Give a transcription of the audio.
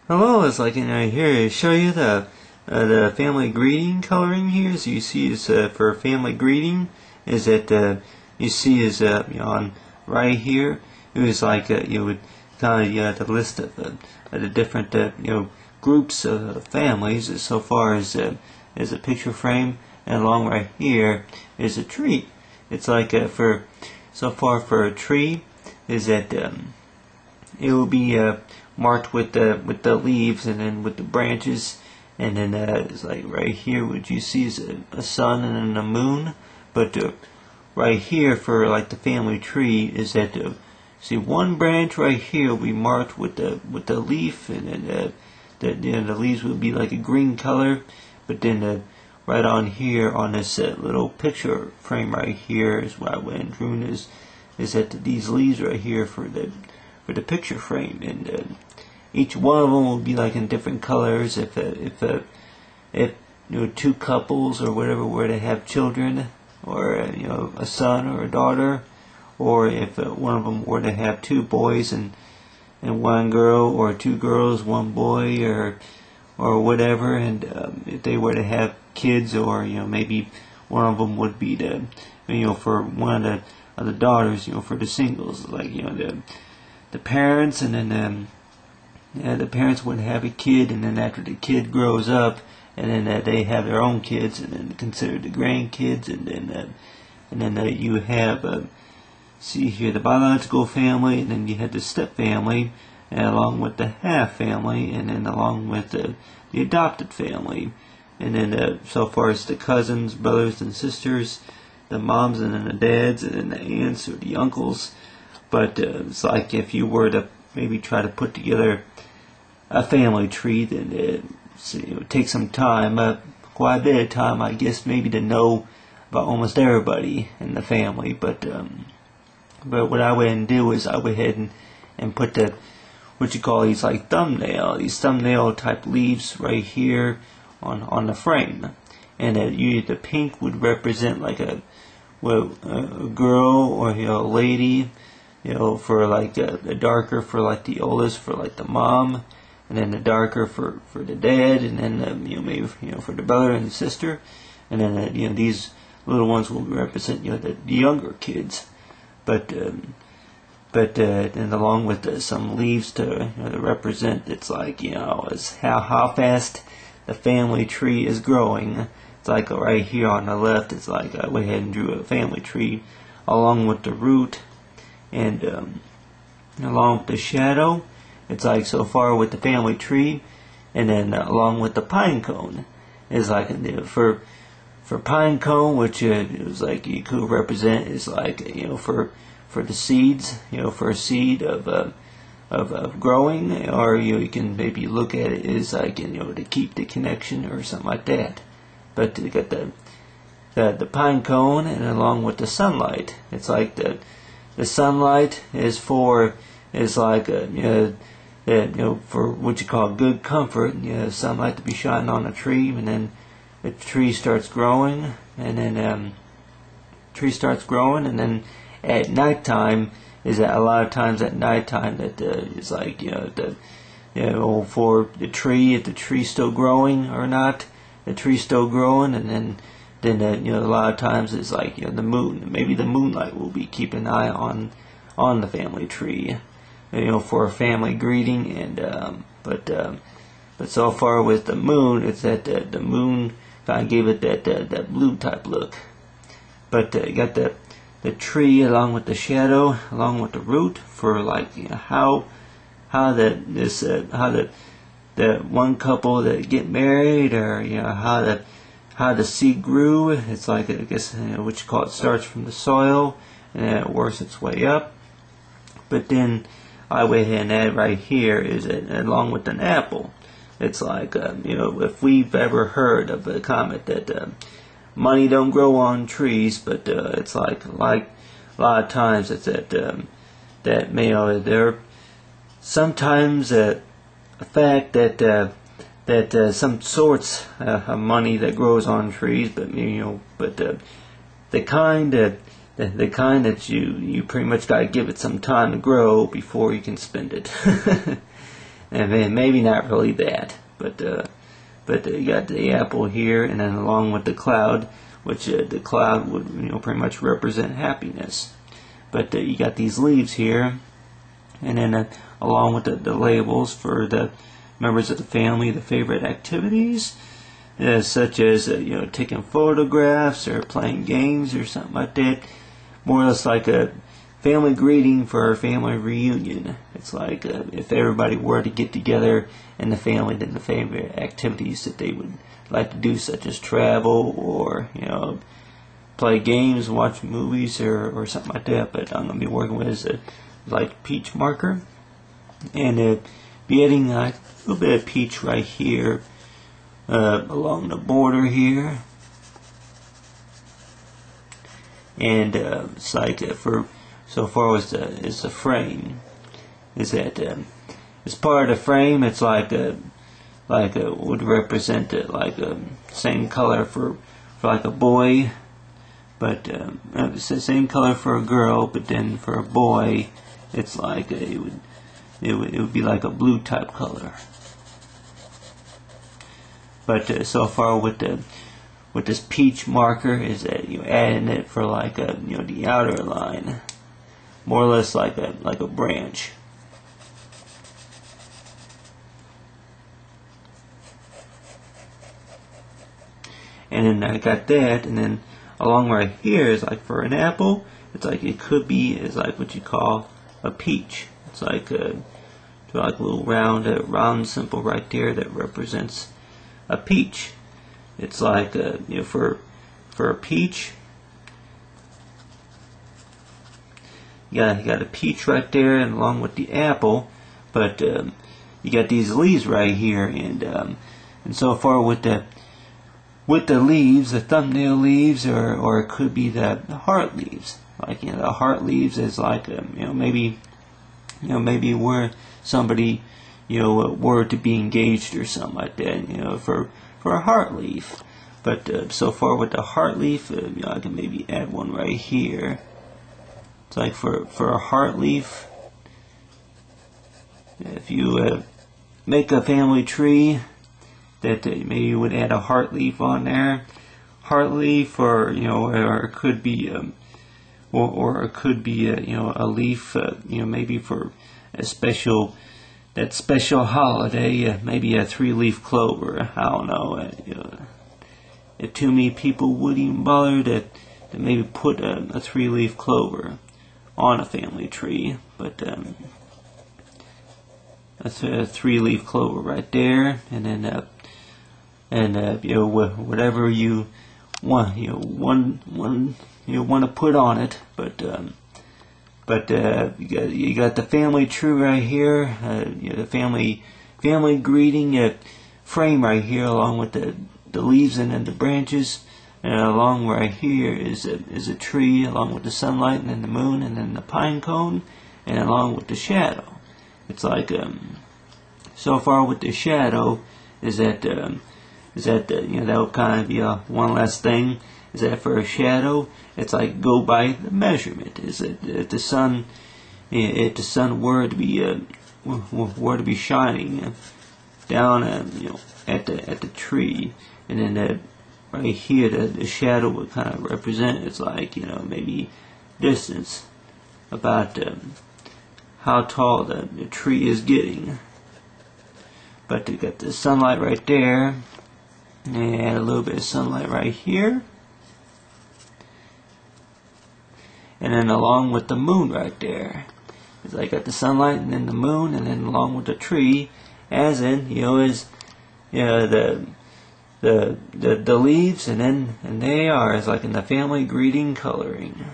Hello, it's like here to show you the family greeting coloring here. So you see is for family greeting is that you see is on right here. It was like you would kind of the list of the different groups of families so far as a picture frame, and along right here is a tree. It's like for so far for a tree is that it will be marked with the leaves and then with the branches, and then it's like right here what you see is a sun and then a moon. But right here for like the family tree is that see one branch right here will be marked with the leaf, and then the leaves will be like a green color. But then right on here on this little picture frame right here is what I went and drew is that these leaves right here for the picture frame, and each one of them will be like in different colors. If two couples or whatever were to have children, or a son or a daughter, or if one of them were to have two boys and one girl, or two girls, one boy, or whatever, and if they were to have kids, or maybe one of them would be for one of the daughters, for the singles, like the parents, and then the parents would have a kid, and then after the kid grows up, and then they have their own kids, and then considered the grandkids, and then you have see here the biological family, and then you had the step family, and along with the half family, and then along with the adopted family, and then so far as the cousins, brothers and sisters, the moms and then the dads, and then the aunts or the uncles. But it's like if you were to maybe try to put together a family tree, then it would take some time, quite a bit of time, I guess, maybe to know about almost everybody in the family. But what I went and do is I went ahead and put what you call these like these thumbnail type leaves right here on the frame, and the pink would represent like a girl or a lady, for like the darker for like the oldest for like the mom, and then the darker for the dad, and then maybe for the brother and the sister, and then these little ones will represent the younger kids. But and along with some leaves to represent, it's like is how fast the family tree is growing. It's like right here on the left, it's like I went ahead and drew a family tree along with the root, and along with the shadow. It's like so far with the family tree, and then along with the pine cone is like for pine cone, which it was like you could represent is like for the seeds, for a seed of growing, or you can maybe look at it as like to keep the connection or something like that. But you got the pine cone, and along with the sunlight, it's like the sunlight is like for what you call good comfort, sunlight to be shining on a tree, and then the tree starts growing, and then at nighttime is that a lot of times at nighttime that is like for the tree, if the tree's still growing or not, the tree's still growing, and then a lot of times it's like the moon, maybe the moonlight will be keeping an eye on the family tree, for a family greeting. And but so far with the moon, it's that the moon kind of gave it that blue type look. But you got the tree along with the shadow, along with the root, for like how the one couple that get married, or how the seed grew. It's like, I guess what you call it, starts from the soil and then it works its way up. But then I went ahead and add right here is along with an apple. It's like if we've ever heard of a comment that money don't grow on trees, but it's like a lot of times it's that there sometimes a fact that some sorts of money that grows on trees, but the kind that you pretty much got to give it some time to grow before you can spend it. and then maybe not really that, but you got the apple here, and then along with the cloud, which the cloud would pretty much represent happiness. But you got these leaves here, and then along with the labels for the members of the family, the favorite activities, such as taking photographs or playing games or something like that. More or less like a family greeting for a family reunion. It's like if everybody were to get together in the family, then the favorite activities that they would like to do, such as travel or play games, watch movies, or something like that. But I'm going to be working with is a light peach marker, and be adding a little bit of peach right here along the border here. And it's like for so far as the frame is that as part of the frame, it's like would represent same color for like a boy, but it's the same color for a girl, but then for a boy it's like it would be like a blue type color. But so far with this peach marker is that you're adding it for like the outer line, more or less like a branch. And then I got that, and then along right here is like for an apple, it's like it could be is like what you call a peach. It's like a little round symbol right there that represents a peach. It's like for a peach, you got a peach right there, and along with the apple, but you got these leaves right here, and so far with the leaves, the thumbnail leaves, or it could be the heart leaves. Like the heart leaves is like maybe where somebody were to be engaged or something like that. For a heart leaf. But so far with the heart leaf, I can maybe add one right here. It's like for a heart leaf, if you make a family tree, that maybe you would add a heart leaf on there. Heart leaf, or it could be or it could be a leaf, maybe for a special holiday, maybe a 3-leaf clover. I don't know. If too many people would even bother to maybe put a 3-leaf clover on a family tree, but that's a 3-leaf clover right there, and then whatever you want, want to put on it, but you got the family tree right here, the family greeting frame right here, along with the leaves and then the branches, and along right here is a tree, along with the sunlight and then the moon and then the pine cone, and along with the shadow. It's like so far with the shadow is that that would kind of be one last thing. Is that for a shadow, it's like go by the measurement. Is that if the sun were to be shining down at the tree, and then that right here the shadow would kind of represent, it's like maybe distance about how tall the tree is getting. But you got the sunlight right there, and add a little bit of sunlight right here. And then along with the moon right there, it's like got the sunlight and then the moon, and then along with the tree, as in is the leaves, and they are is like in the family greeting coloring.